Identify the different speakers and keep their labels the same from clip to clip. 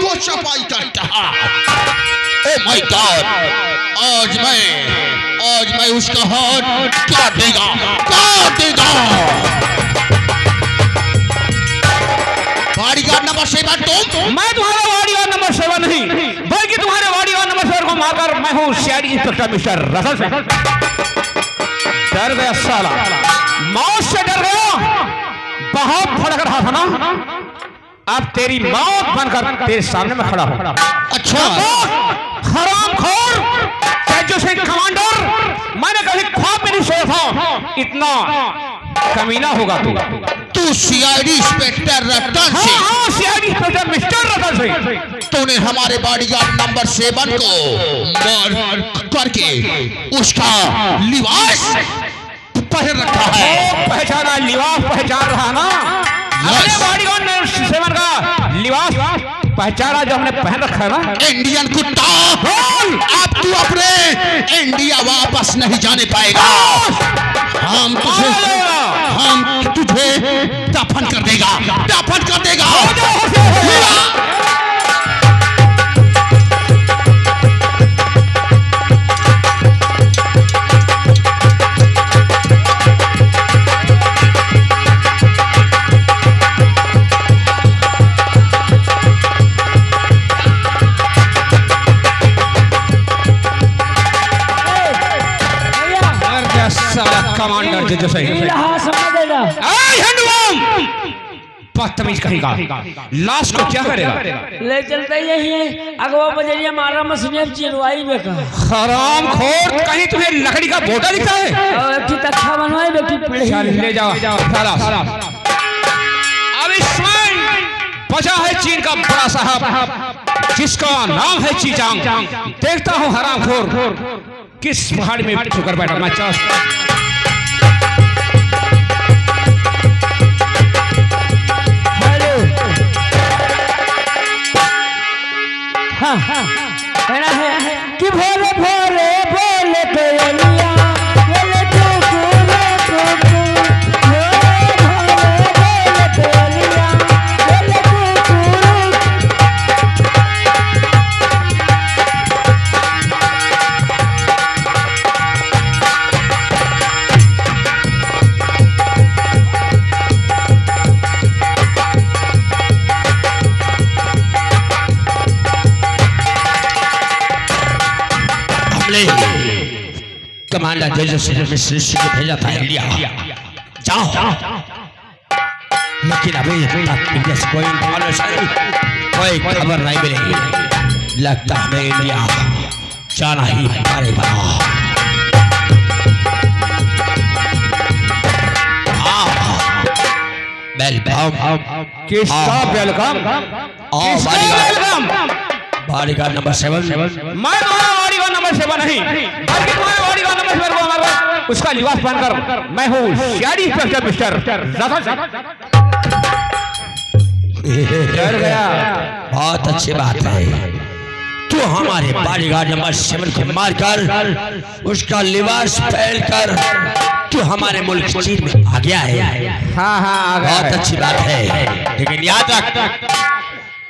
Speaker 1: को चपाई करता है। ओ माय गॉड, आज मैं उसका हाथ काट देगा। बॉडीगार्ड नंबर 7 तुम?
Speaker 2: मैं तुम्हारा बॉडीगार्ड नंबर 7 नहीं, बल्कि तुम्हारे बॉडीगार्ड नंबर 7 को मारकर मैं हूँ सीआईडी इंस्पेक्टर मिस्टर रसल से। डर गया साला, मौत से डर गया। बहुत फड़क रहा था ना, अब तेरी मौत बनकर तेरे सामने में खड़ा हूं।
Speaker 1: अच्छा
Speaker 2: हरामखोर तेजो सिंह कमांडर, मैंने कभी ख्वाब में नहीं सोचा था इतना कमीना होगा तू
Speaker 1: सीआईडी इंस्पेक्टर रतन सिंह।
Speaker 2: हाँ, CID inspector mister Ratan Singh.
Speaker 1: तूने हमारे बॉडीगार्ड नंबर 7 को मार करके उसका लिबास पहन रखा है।
Speaker 2: पहचाना, लिबास पहचान रहा ना? अपने बॉडीगार्ड नंबर 7 का लिबास पहचाना जो हमने पहन रखा है ना?
Speaker 1: इंडियन कुत्ता, अब तू अपने इंडिया वापस नहीं जाने पाएगा। हम तुझे दफन कर देगा।
Speaker 2: कमांडर जो सही बदतमीज कहेगा, लाश को क्या करेगा?
Speaker 3: ले चलते यही है अगवा बजरिया मारा मसने चिरवाई बेका।
Speaker 2: हरामखोर, कहीं तुम्हें लकड़ी का बोटा दिखता है?
Speaker 3: एक तख्ता बनवाई बेटी पड़े।
Speaker 2: चल ले जाओ। अब इसमें बचा है चीन का बड़ा साहब जिसका नाम है चीचांग। देखता हूँ हरामखोर किस पहाड़ में छुकर बैठा। मैं
Speaker 3: कहना है कि भोले भोले बोले कोयलिया बोले कुकुरे कुकू, भोले भोले बोले कोयलिया बोले कुकुरू।
Speaker 1: कमांडर जैसे मिस्र को भेजा था इंडिया, जाओ। लेकिन अभी इंडिया से कोई खबर नहीं मिलेगी। लगता हमें इंडिया जाना ही पड़ेगा। वेलकम।
Speaker 2: किसका वेलकम?
Speaker 1: Bodyguard number 7।
Speaker 2: मैं तुम्हारा बॉडीगार्ड नंबर 7 नहीं, बल्कि तुम्हारे बॉडीगार्ड नंबर 7 को हमारा उसका लिबास पहनकर मैं हूँ CID inspector mister Ratan Singh. डर गया।
Speaker 1: बहुत अच्छी बात है, तू हमारे बॉडीगार्ड नंबर 7 को मारकर उसका लिबास पहनकर तू हमारे मुल्क चीन में आ गया है।
Speaker 2: हाँ,
Speaker 1: बहुत अच्छी बात है, लेकिन याद रख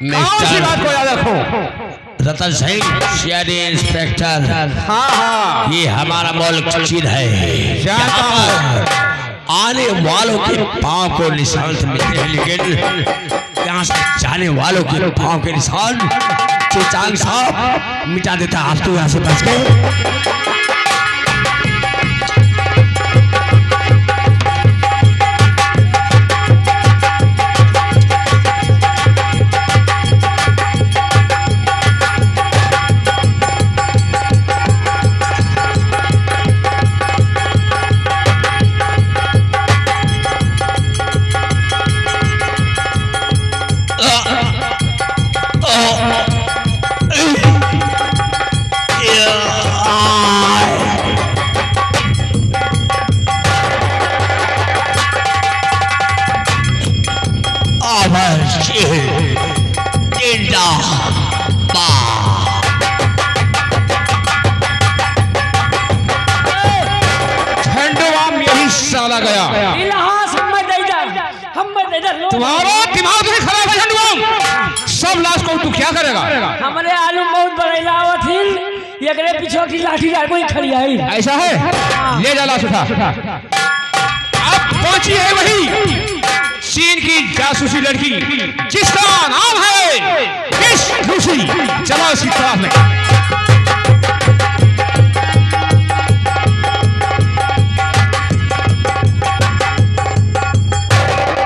Speaker 2: मिस्टर बात को याद रखो,
Speaker 1: रतन सिंह सीआईडी इंस्पेक्टर।
Speaker 2: हाँ,
Speaker 1: ये हमारा मुल्क चीन है। आने वालों के पांव को निशान से मिलते हैं, लेकिन यहाँ से जाने वालों के पांव के निशान चीचांग साहब मिटा देता। आप तो यहाँ से बच गए।
Speaker 2: साला गया।
Speaker 3: तुम्हारा
Speaker 2: दिमाग नहीं खराब है झंडुआ, सब लाश को तू क्या करेगा?
Speaker 3: हमारे आलू बहुत बड़ैला आवत हिल एकरे पीछे की लाठी जा कोई खड़ी आई।
Speaker 2: ऐसा है, ले जा लाश उठा। अब पहुंची है वही चीन की जासूसी लड़की जिसका नाम है विश रूसी। चलो उसकी तरफ में।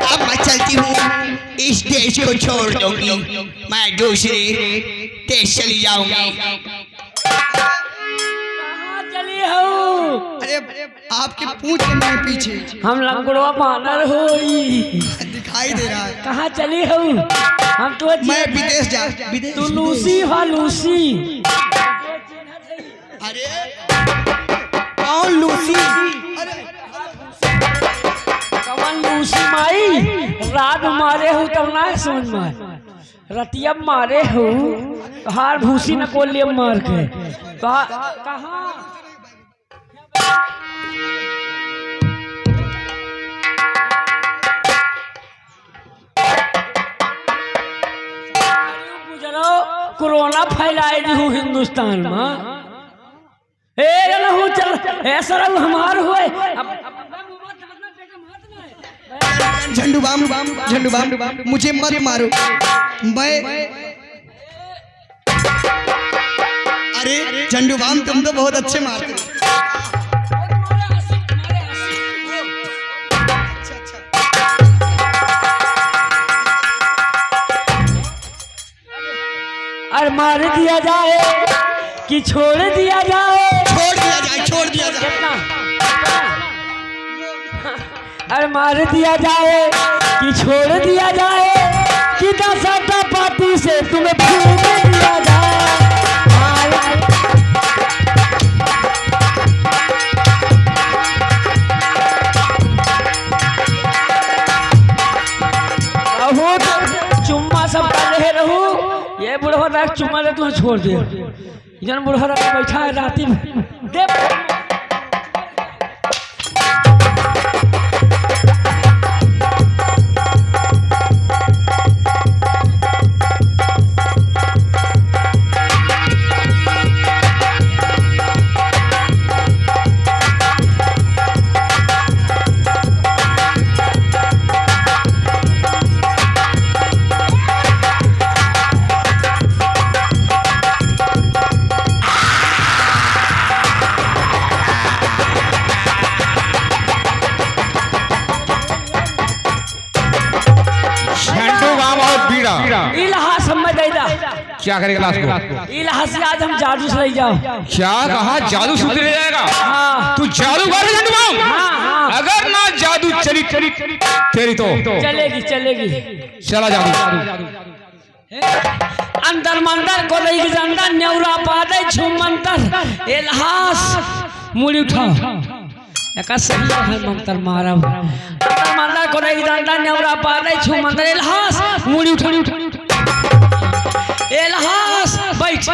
Speaker 4: अब मैं चलती हूँ, इस देश को छोड़ दूंगी, मैं दूसरे देश चली जाऊंगी।
Speaker 3: कहाँ चली हो?
Speaker 4: अरे आपके पूछ के मैं पीछे
Speaker 3: हम लंगड़वा बानर होई।
Speaker 4: दिखाई दे रहा है।
Speaker 3: कहाँ चली हो? हम तो
Speaker 4: मैं विदेश जा विदेश।
Speaker 3: तू लूसी हो लूसी।
Speaker 4: अरे कौन लूसी? अरे
Speaker 3: कवन लूसी माई? रात मारे हो तब ना समझ में रतिया मारे हो हार भूसी न को लिए मार के कहाँ कोरोना फैलाए दी हूँ हिंदुस्तान में। चल ऐसा हमार हुए
Speaker 4: झंडू बाम मुझे मत मारो। मैं अरे झंडू बाम तुम तो बहुत अच्छे मारते हो।
Speaker 3: और मार दिया जाए कि छोड़ दिया जाए?
Speaker 4: छोड़ दिया जाए, छोड़ दिया जाए।
Speaker 3: और मार दिया जाए कि छोड़ दिया जाए कि दशा पार्टी से तुम्हें भूल दिया जाए? चुम्मा सब कर रहे रहू, ये बुढ़ा चुम्मा ले तुम्हें छोड़ दे। जन बुढ़ा बैठा है राती में दे।
Speaker 2: क्या करेगा लाश को?
Speaker 3: इलाहा से आज हम जादू से ले जाओ।
Speaker 2: क्या कहा? जादू से ले जाएगा?
Speaker 3: हाँ।
Speaker 2: तू जादूगर है झंडू बाम?
Speaker 3: हाँ।
Speaker 2: अगर ना जादू चली तेरी तो
Speaker 3: चलेगी।
Speaker 2: चला जादू।
Speaker 3: अंदर मंदर को नहीं जनता न्यूरा पादे छुमंतर इलाहास मुड़ी उठाओ। एक सही है मंत्र मारा। अंदर मंदर को नहीं जनता न्यूरा पादे छुमंतर इलाहास मुड़ी उठा। इलाहास बैठ,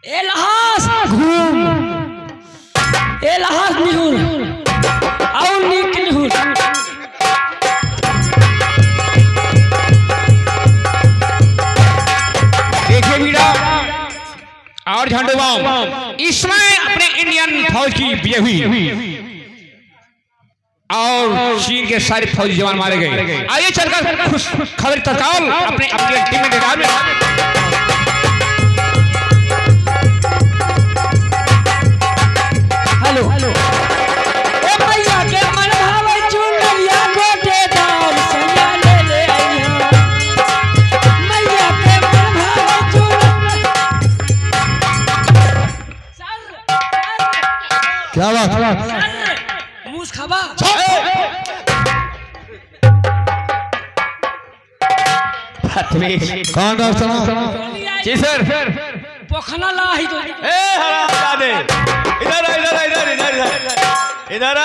Speaker 3: इलाहास घूम, इलाहास निहुर और नीक निहुर।
Speaker 2: देखिए मीरा और झंडू बाम, इसमें अपने इंडियन फौज की विजय हुई और चीन के सारे फौजी जवान मारे गए। आइए चलकर खबर तत्काल अपने टीम में देखा।
Speaker 3: हेलो ओ भैया के मन भावे चुनरिया गोटेदार सैया ले आइया। भैया के मन भावे चुनरिया।
Speaker 5: क्या बात?
Speaker 3: मूस खाबा
Speaker 5: कौन डॉक्टर?
Speaker 2: जी सर।
Speaker 3: पोखना ला ही तो
Speaker 2: हरामजादे, इधर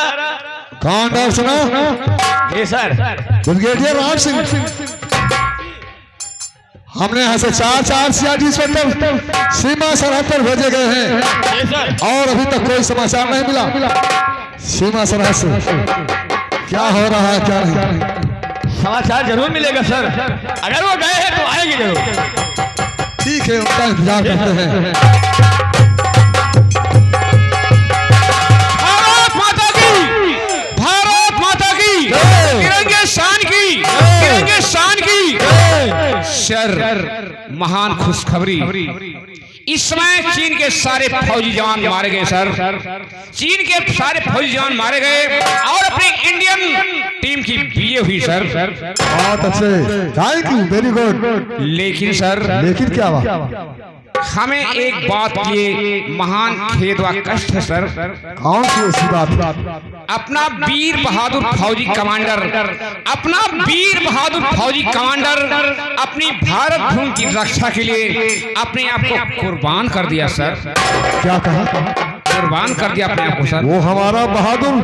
Speaker 5: कौन डॉक्टर?
Speaker 2: जी सर।
Speaker 5: ब्रिगेडियर राम सिंह। हमने यहाँ से चार सीआरडी सीमा सरहद पर भेजे गए हैं और अभी तक कोई समाचार नहीं मिला सीमा सरहद से। क्या हो रहा है क्या नहीं?
Speaker 2: समाचार जरूर मिलेगा सर। अगर वो गए हैं तो आएंगे जरूर।
Speaker 5: ठीक है, उनका इंतजार करते हैं।
Speaker 2: भारत माता की, भारत माता की, तिरंगे शान की, तिरंगे शान की। सर महान खुशखबरी, इस समय चीन के सारे फौजी जवान मारे गए सर। चीन के सारे फौजी जवान मारे गए और अपनी इंडियन टीम की विजय हुई सर।
Speaker 5: बहुत अच्छे, थैंक यू, वेरी गुड।
Speaker 2: लेकिन सर,
Speaker 5: लेकिन क्या हुआ?
Speaker 2: हमें एक बात की महान खेद व कष्ट है सर।
Speaker 5: कौन सी ऐसी बात?
Speaker 2: अपना वीर बहादुर फौजी कमांडर, अपना वीर बहादुर फौजी कमांडर अपनी भारत भूमि की रक्षा के लिए अपने आप को कुर्बान कर दिया सर।
Speaker 5: क्या कहा?
Speaker 2: कुर्बान कर दिया अपने आप को सर।
Speaker 5: वो हमारा बहादुर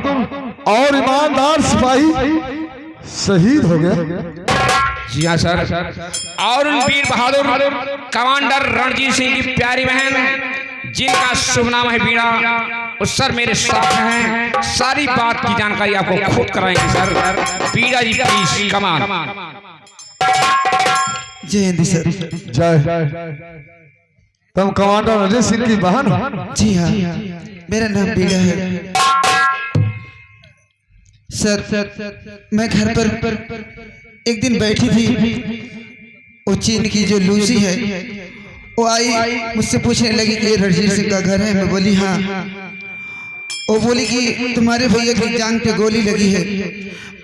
Speaker 5: और ईमानदार सिपाही शहीद हो गया।
Speaker 2: जी हाँ सर। और उन वीर बहादुर कमांडर रणजीत सिंह की प्यारी बहन जिनका शुभ नाम है बीणा, उस सर मेरे साथ हैं। सारी बात की जानकारी आपको खुद कराएंगे सर। बीणा जी प्लीज कमान।
Speaker 4: जय हिंद सर।
Speaker 5: जय। तुम कमांडर रणजीत सिंह की बहन हो?
Speaker 4: जी हाँ, मेरा नाम बीड़ा है सर। मैं घर पर एक दिन बैठी थी, वो चीन की जो लूसी है वो आई, मुझसे पूछने लगी कि ये रणजीत सिंह का घर है। मैं बोली हाँ। वो बोली कि तुम्हारे भैया की जांग पे गोली लगी है।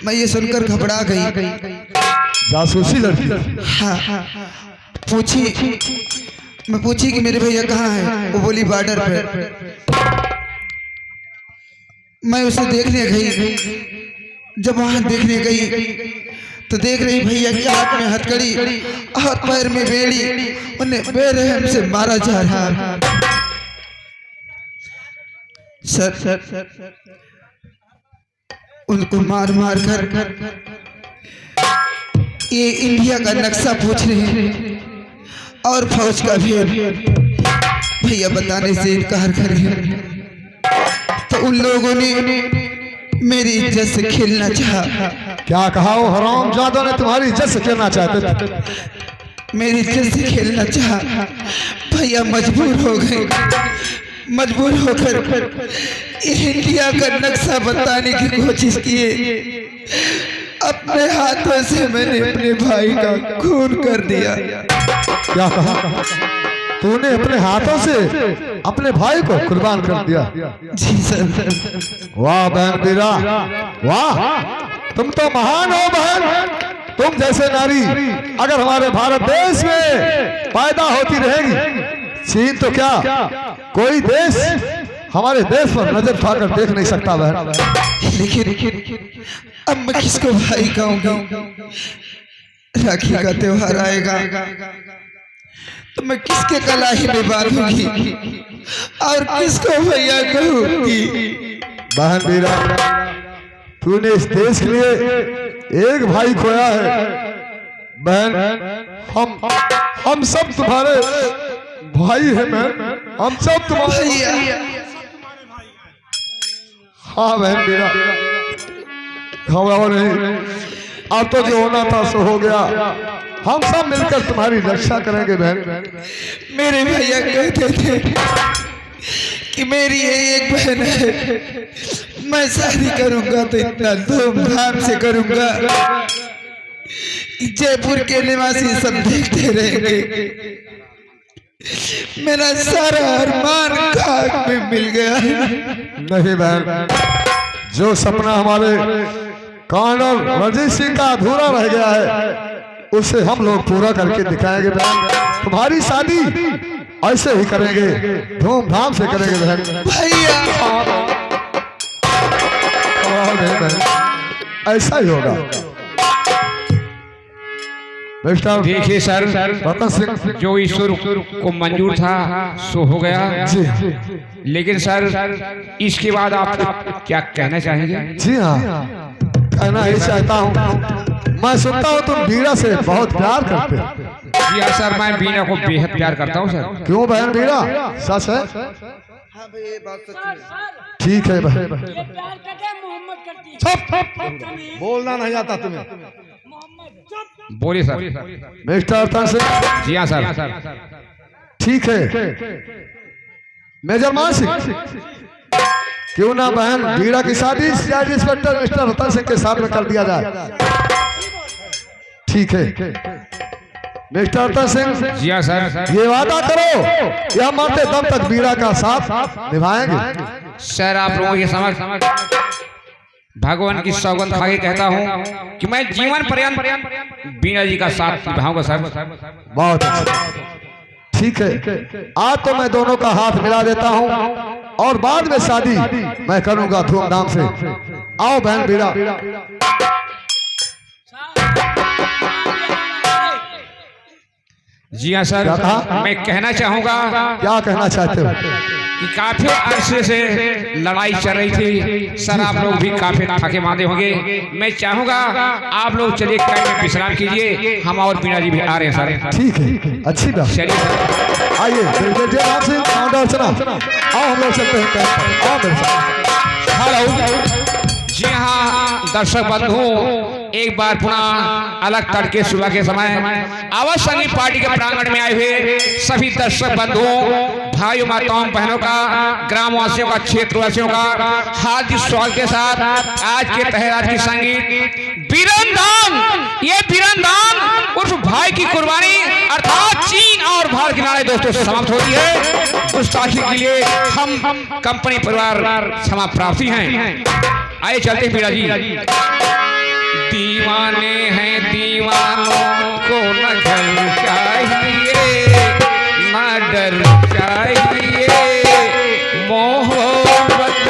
Speaker 4: मैं ये सुनकर घबरा गई।
Speaker 5: जासूसी लड़की?
Speaker 4: हाँ। मैं पूछी कि मेरे भैया कहाँ है? वो बोली बॉर्डर पर। मैं उसे देखने गई। जब वहां देखने गई तो देख रही भैया के हाथ में हथकड़ी और पैर में बेड़ी, उन्हें बेरहम से मारा जा रहा है सर। उनको मार मार कर ये इंडिया का नक्शा पूछ रहे हैं और फौज का भी। भैया बताने से इनकार कर रहे, तो उन लोगों ने मेरी इज्जत से खेलना चाहा।
Speaker 5: क्या कहा? वो हरामजादों ने तुम्हारी इज्जत से खेलना चाहते थे?
Speaker 4: मेरी इज्जत से खेलना चाहा। भैया मजबूर हो गए। मजबूर होकर इंडिया का नक्शा बताने की कोशिश किए। अपने हाथों से मैंने अपने भाई का खून कर दिया।
Speaker 5: क्या कहा? तूने अपने हाथों से अपने भाई को कुर्बान कर दिया?
Speaker 4: जी सर।
Speaker 5: वाह बहन बीरा, वाह, तुम तो महान हो बहन। तुम जैसे नारी अगर हमारे भारत देश में पैदा होती रहेगी, चीन तो क्या कोई देश हमारे देश पर नजर उठाकर देख नहीं सकता बहन।
Speaker 4: लेकिन अब मैं किसको भाई कहूँगी? राखी का त्योहार आएगा तो मैं किसके कलाई में बांधूंगी और किसको भैया कहूंगी?
Speaker 5: बहन बीरा, तूने इस देश के लिए एक भाई खोया है बहन। हम सब तुम्हारे भाई हैं बहन, हम सब तुम्हारे
Speaker 4: भैया।
Speaker 5: हाँ बहन बीरा, घबराओ नहीं, अब तो जो होना था सो हो गया। हम सब मिलकर तुम्हारी रक्षा करेंगे बहन।
Speaker 4: मेरे भैया कहते थे कि मेरी एक बहन है, मैं शादी करूंगा तो इतना धूमधाम से करूंगा, जयपुर के निवासी सब देखते रहेंगे। मेरा सारा अरमान खाक में मिल गया।
Speaker 5: नहीं बहन, जो सपना हमारे कर्नल रणजीत सिंह का अधूरा रह गया है उसे हम लोग पूरा करके दिखाएंगे बहन। तुम्हारी शादी ऐसे ही करेंगे, धूमधाम से करेंगे बहन।
Speaker 4: भैया
Speaker 5: बहन, ऐसा ही होगा।
Speaker 2: देखिए सर,
Speaker 5: रतन सिंह
Speaker 2: जो ईश्वर को मंजूर था सो हो गया।
Speaker 5: जी,
Speaker 2: लेकिन सर इसके बाद आप क्या कहना चाहेंगे?
Speaker 5: जी हाँ, कहना ही चाहता हूँ। मैं सुनता हूँ तुम बीरा से बहुत प्यार करते हो।
Speaker 2: जी हाँ सर, मैं बीना को बेहद प्यार करता हूँ सर।
Speaker 5: क्यों बहन बीरा, सच है?
Speaker 4: हाँ भाई, ये बात सच है।
Speaker 5: ठीक है बहन।
Speaker 3: ये प्यार करते हैं, मोहम्मद करती है।
Speaker 5: बोलना नहीं आता तुम्हें।
Speaker 2: बोलिए सर।
Speaker 5: मिस्टर रतन सिंह।
Speaker 2: जी हाँ सर।
Speaker 5: ठीक है मेजर मान सिंह, क्यों ना बहन बीड़ा की शादी CID inspector mister Ratan Singh के साथ में कर दिया जाए। ठीक है मिस्टर रतन सिंह।
Speaker 2: जी हाँ सर।
Speaker 5: ये वादा करो या मरते दम तक बीड़ा का साथ निभाएंगे।
Speaker 2: सर आप लोगों के समझ भगवान की सौगंध खा के कहता हूँ कि मैं जीवन पर्यंत बीना जी का साथ निभाऊंगा सर।
Speaker 5: बहुत अच्छा। ठीक है आज तो मैं दोनों का हाथ मिला देता हूँ और बाद में शादी मैं करूंगा धूमधाम से। आओ बहन बीड़ा।
Speaker 2: जी हाँ सर। मैं कहना चाहूंगा।
Speaker 5: क्या कहना चाहते हो?
Speaker 2: कि काफी अरसे से लड़ाई चल रही थी सर, आप लोग भी काफी थके मांदे होंगे। मैं चाहूंगा आप लोग चलिए कैंप में विश्राम कीजिए, हम और बीना जी भी आ रहे हैं सर।
Speaker 5: ठीक है अच्छी बात।
Speaker 2: चलिए सर
Speaker 5: आइए आओ हम लोग चलते हैं कैंप पर। आओ मेरे साथ।
Speaker 2: हेलो। जी हाँ दर्शक बंधु, एक बार पुनः अलग तड़के सुबह के समय आवाज संगीत पार्टी के प्रांगण में आए हुए सभी दर्शक बंधुओं, भाइयों, माताओं, बहनों का, ग्रामवासियों का, क्षेत्रवासियों का हार्दिक स्वागत के साथ आज के तहराज की संगीत बीरंदान, ये बीरंदान उस भाई की कुर्बानी अर्थात चीन और भारत की लड़ाई दोस्तों समाप्त होती है। गुस्ताखी के लिए हम कंपनी परिवार क्षमा प्रार्थी हैं। आइए चलते हैं बीड़ा जी। दीवाने हैं दीवानों को न घर चाहिए न डर चाहिए, मोहब्बत